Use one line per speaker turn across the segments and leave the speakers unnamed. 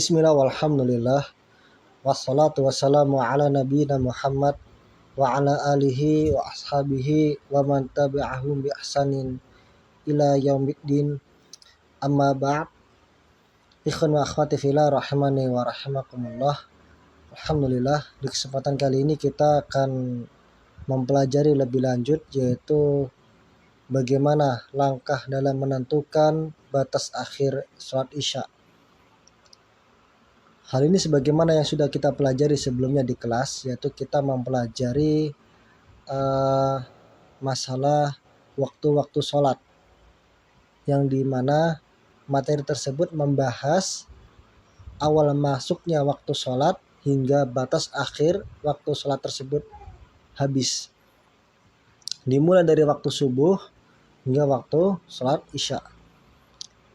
Bismillah walhamdulillah wassalatu wassalamu ala nabiyina Muhammad wa ala alihi wa ashabihi wa man tabi'ahum bi ihsanin ila yaumiddin, amma ba'd. Ikhwan wa akhwati fillah rahimani wa rahimakumullah. Alhamdulillah, di kesempatan kali ini kita akan mempelajari lebih lanjut, yaitu bagaimana langkah dalam menentukan batas akhir sholat isya. Hal ini sebagaimana yang sudah kita pelajari sebelumnya di kelas, yaitu kita mempelajari masalah waktu-waktu sholat, yang dimana materi tersebut membahas awal masuknya waktu sholat hingga batas akhir waktu sholat tersebut habis, dimulai dari waktu subuh hingga waktu sholat isya.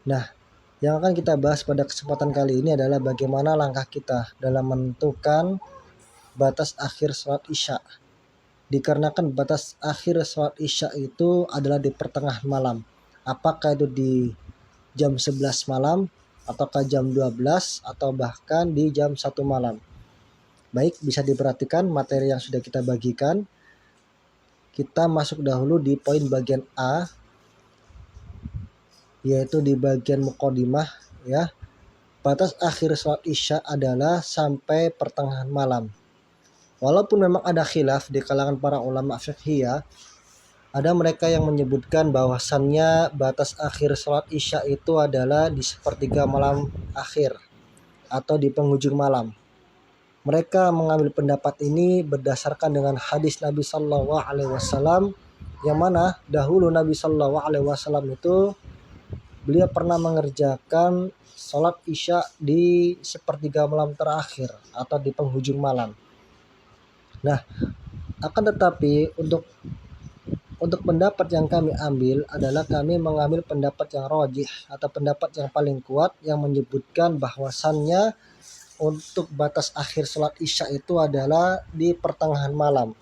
Nah, yang akan kita bahas pada kesempatan kali ini adalah bagaimana langkah kita dalam menentukan batas akhir sholat isya. Dikarenakan batas akhir sholat isya itu adalah di pertengahan malam. Apakah itu di jam 11 malam, ataukah jam 12, atau bahkan di jam 1 malam. Baik, bisa diperhatikan materi yang sudah kita bagikan. Kita masuk dahulu di poin bagian A, yaitu di bagian muqaddimah ya. Batas akhir sholat isya adalah sampai pertengahan malam. Walaupun memang ada khilaf di kalangan para ulama fiqhiyah, ada mereka yang menyebutkan bahwasannya batas akhir sholat isya itu adalah di sepertiga malam akhir atau di penghujung malam. Mereka mengambil pendapat ini berdasarkan dengan hadis Nabi Shallallahu Alaihi Wasallam, yang mana dahulu Nabi Shallallahu Alaihi Wasallam itu beliau pernah mengerjakan sholat isya di sepertiga malam terakhir atau di penghujung malam. Nah, akan tetapi untuk pendapat yang kami ambil adalah kami mengambil pendapat yang rajih atau pendapat yang paling kuat, yang menyebutkan bahwasannya untuk batas akhir sholat isya itu adalah di pertengahan malam.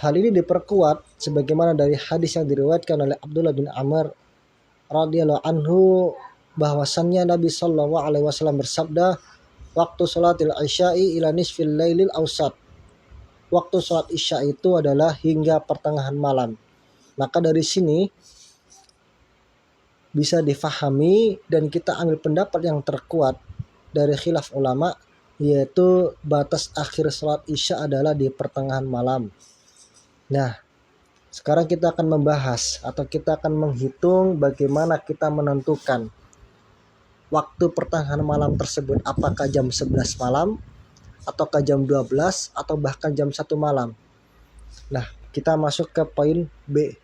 Hal ini diperkuat sebagaimana dari hadis yang diriwayatkan oleh Abdullah bin Amr radhiyallahu anhu, bahwasannya Nabi Shallallahu Alaihi Wasallam bersabda, waktu sholatil isya'i ila nisfil lailil awsat. Waktu sholat isya itu adalah hingga pertengahan malam. Maka dari sini bisa difahami dan kita ambil pendapat yang terkuat dari khilaf ulama, yaitu batas akhir sholat isya adalah di pertengahan malam. Nah, sekarang kita akan membahas atau kita akan menghitung bagaimana kita menentukan waktu pertengahan malam tersebut, apakah jam 11 malam, ataukah jam 12, atau bahkan jam 1 malam. Nah, kita masuk ke poin B,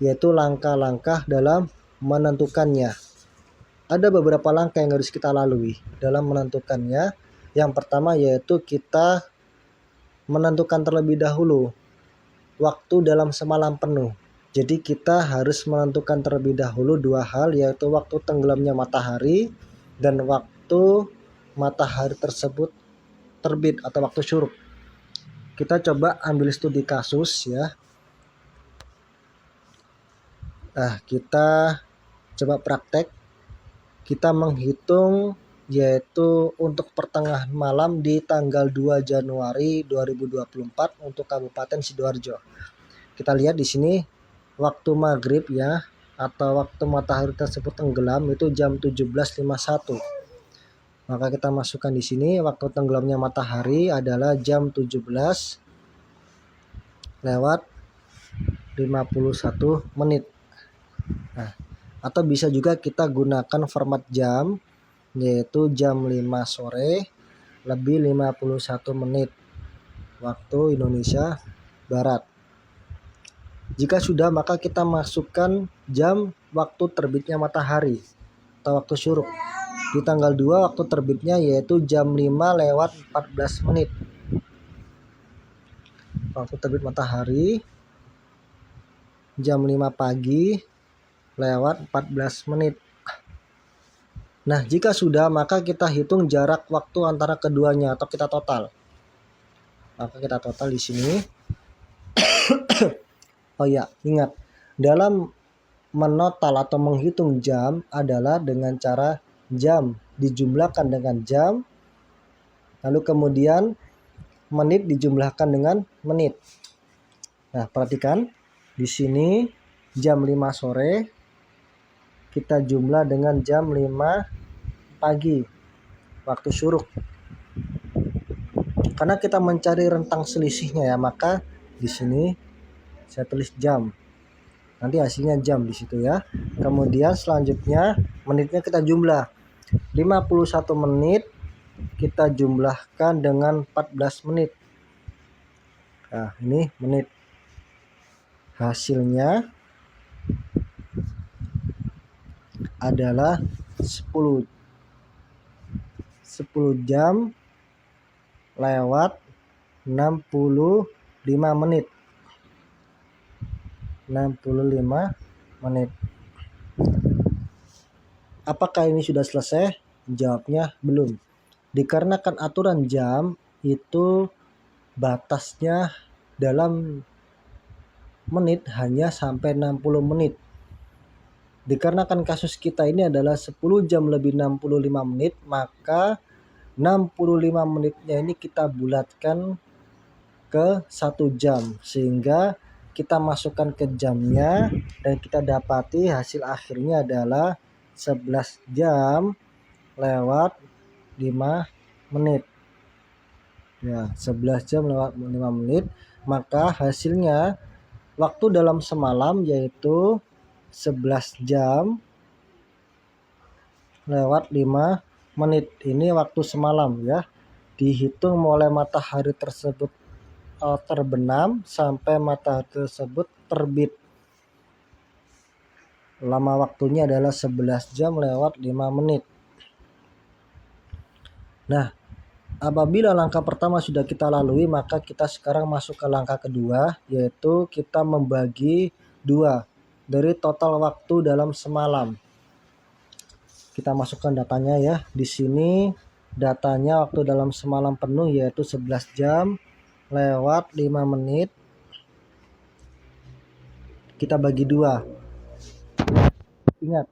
yaitu langkah-langkah dalam menentukannya. Ada beberapa langkah yang harus kita lalui dalam menentukannya. Yang pertama yaitu kita menentukan terlebih dahulu waktu dalam semalam penuh. Jadi kita harus menentukan terlebih dahulu dua hal, yaitu waktu tenggelamnya matahari dan waktu matahari tersebut terbit atau waktu syuruk. Kita coba ambil studi kasus ya. Nah, kita coba praktek. Kita menghitung yaitu untuk pertengahan malam di tanggal 2 Januari 2024 untuk Kabupaten Sidoarjo. Kita lihat di sini waktu maghrib ya, atau waktu matahari tersebut tenggelam itu jam 17.51. Maka kita masukkan di sini waktu tenggelamnya matahari adalah jam 17:51. Nah, atau bisa juga kita gunakan format jam, yaitu jam 5 sore lebih 51 menit waktu Indonesia Barat. Jika sudah, maka kita masukkan jam waktu terbitnya matahari atau waktu syuruk. Di tanggal 2 waktu terbitnya yaitu jam 5:14 menit. Waktu terbit matahari jam 5 pagi lewat 14 menit. Nah, jika sudah, maka kita hitung jarak waktu antara keduanya atau kita total. Maka kita total di sini. Oh ya, ingat, dalam menotal atau menghitung jam adalah dengan cara jam dijumlahkan dengan jam, lalu kemudian menit dijumlahkan dengan menit. Nah, perhatikan di sini jam 5 sore kita jumlah dengan jam 5 pagi, waktu syuruk. Karena kita mencari rentang selisihnya ya, maka di sini saya tulis jam. Nanti hasilnya jam di situ ya. Kemudian selanjutnya menitnya kita jumlah. 51 menit kita jumlahkan dengan 14 menit. Nah, ini menit. Hasilnya adalah 10 jam lewat 65 menit. 65 menit. Apakah ini sudah selesai? Jawabnya belum. Dikarenakan aturan jam itu batasnya dalam menit hanya sampai 60 menit. Dikarenakan kasus kita ini adalah 10 jam lebih 65 menit, maka 65 menitnya ini kita bulatkan ke 1 jam, sehingga kita masukkan ke jamnya dan kita dapati hasil akhirnya adalah 11 jam lewat 5 menit. Ya, 11 jam lewat 5 menit, maka hasilnya waktu dalam semalam yaitu 11 jam lewat 5 menit. Ini waktu semalam ya. Dihitung mulai matahari tersebut terbenam sampai matahari tersebut terbit. Lama waktunya adalah 11 jam lewat 5 menit. Nah, apabila langkah pertama sudah kita lalui, maka kita sekarang masuk ke langkah kedua, yaitu kita membagi 2 dari total waktu dalam semalam. Kita masukkan datanya ya. Di sini datanya waktu dalam semalam penuh yaitu 11 jam lewat 5 menit. Kita bagi 2. Ingat,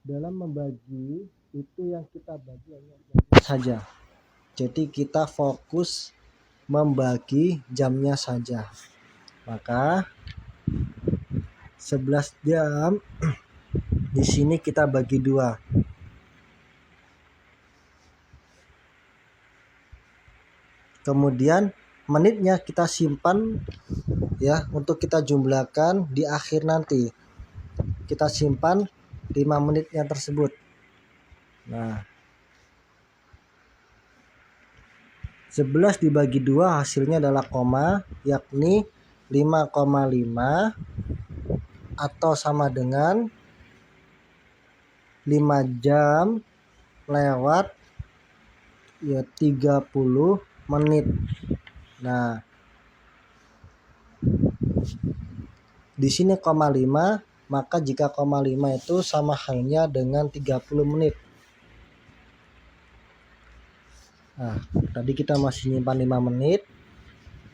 dalam membagi itu yang kita bagi hanya jamnya saja. Jadi kita fokus membagi jamnya saja. Maka 11 jam di sini kita bagi 2. Kemudian menitnya kita simpan ya untuk kita jumlahkan di akhir nanti. Kita simpan 5 menitnya tersebut. Nah, 11 dibagi 2 hasilnya adalah koma, yakni 5,5 atau sama dengan 5 jam lewat ya 30 menit. Nah, di sini koma 5, maka jika koma 5 itu sama halnya dengan 30 menit. Nah, tadi kita masih nyimpan 5 menit.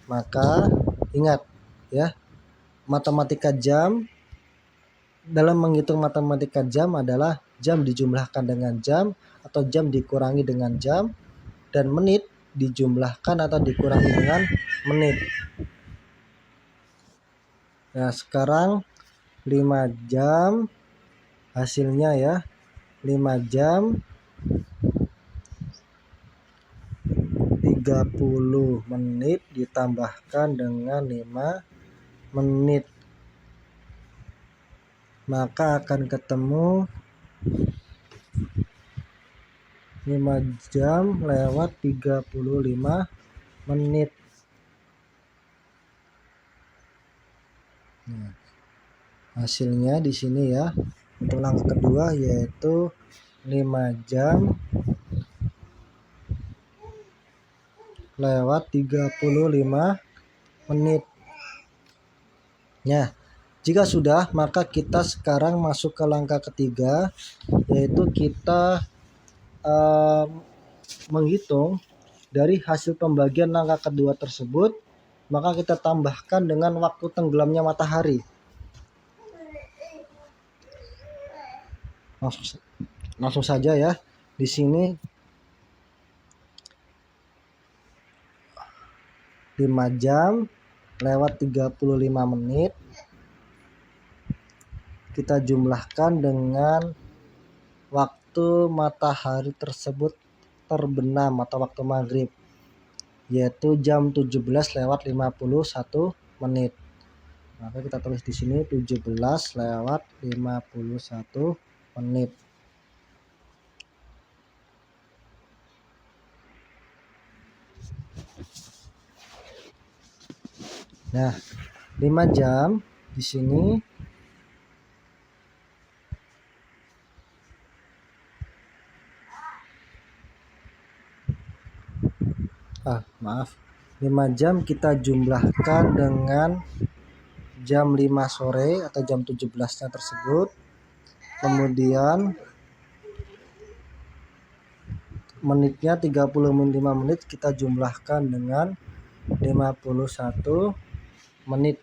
Maka ingat ya, matematika jam, dalam menghitung matematika jam adalah jam dijumlahkan dengan jam atau jam dikurangi dengan jam, dan menit dijumlahkan atau dikurangi dengan menit. Nah, sekarang 5 jam hasilnya ya, 5 jam 30 menit ditambahkan dengan 5 menit, maka akan ketemu 5 jam lewat 35 menit. Nah, hasilnya di sini ya, untuk langkah kedua yaitu 5 jam lewat 35 menit. Ya, jika sudah, maka kita sekarang masuk ke langkah ketiga, yaitu kita menghitung dari hasil pembagian langkah kedua tersebut, maka kita tambahkan dengan waktu tenggelamnya matahari. Langsung saja ya. Di sini 5 jam lewat 35 menit kita jumlahkan dengan waktu matahari tersebut terbenam atau waktu maghrib, yaitu jam 17 lewat 51 menit. Maka kita tulis di sini 17 lewat 51 menit. Nah, 5 jam di sini maaf 5 jam kita jumlahkan dengan jam 5 sore atau jam 17-nya tersebut. Kemudian menitnya 35 menit kita jumlahkan dengan 51 menit.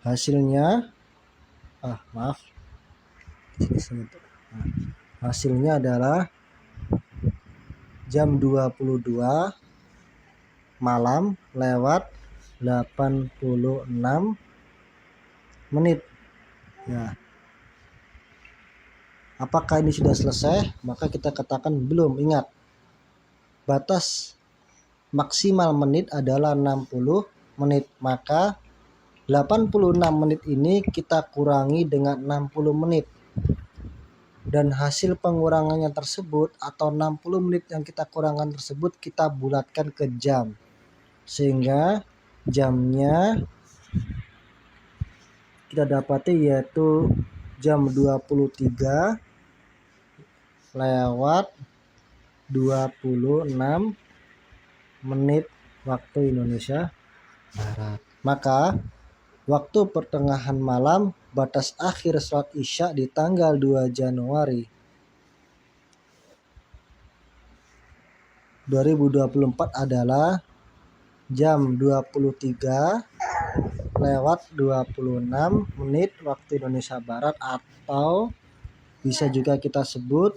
Hasilnya hasilnya adalah jam 22 malam lewat 86 menit. Ya. Apakah ini sudah selesai? Maka kita katakan belum. Ingat, batas maksimal menit adalah 60 menit. Maka 86 menit ini kita kurangi dengan 60 menit. Dan hasil pengurangannya tersebut atau 60 menit yang kita kurangkan tersebut kita bulatkan ke jam. Sehingga jamnya kita dapati yaitu jam 23 lewat 26 menit waktu Indonesia Barat. Maka waktu pertengahan malam batas akhir sholat Isya di tanggal 2 Januari 2024 adalah jam 23 lewat 26 menit waktu Indonesia Barat, atau bisa juga kita sebut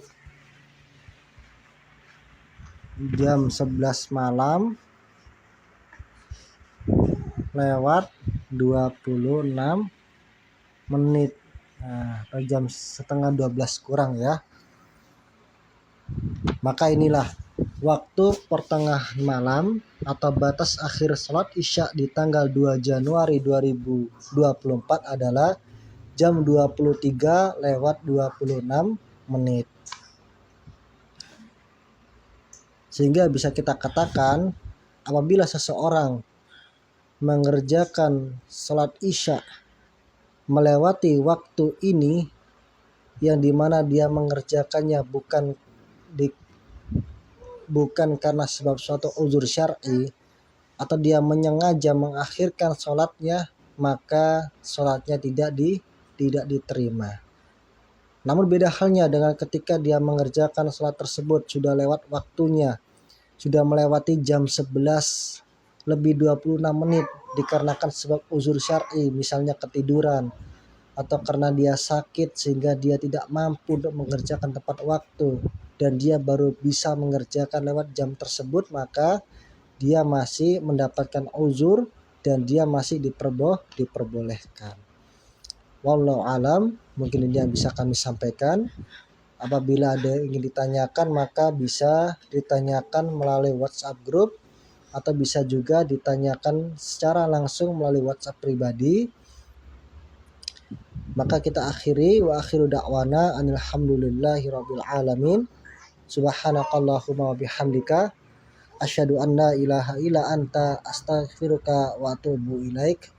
jam 11 malam lewat 26 menit. Atau jam setengah 12 kurang ya. Maka inilah waktu pertengahan malam atau batas akhir sholat Isya di tanggal 2 Januari 2024 adalah jam 23 lewat 26 menit. Sehingga bisa kita katakan apabila seseorang mengerjakan sholat Isya melewati waktu ini, yang dimana dia mengerjakannya bukan karena sebab suatu uzur syar'i atau dia menyengaja mengakhirkan sholatnya, maka sholatnya tidak diterima. Namun beda halnya dengan ketika dia mengerjakan sholat tersebut sudah lewat waktunya, sudah melewati jam 11 lebih 26 menit dikarenakan sebab uzur syar'i, misalnya ketiduran atau karena dia sakit sehingga dia tidak mampu untuk mengerjakan tepat waktu dan dia baru bisa mengerjakan lewat jam tersebut, maka dia masih mendapatkan uzur dan dia masih diperbolehkan. Wallahu alam, mungkin ini yang bisa kami sampaikan. Apabila ada yang ingin ditanyakan maka bisa ditanyakan melalui WhatsApp group atau bisa juga ditanyakan secara langsung melalui WhatsApp pribadi. Maka kita akhiri, wa akhiru da'wana alhamdulillahi rabbil alamin. Subhanakallahumma wa bihamdika asyhadu an la ilaha illa anta astaghfiruka wa atubu ilaik.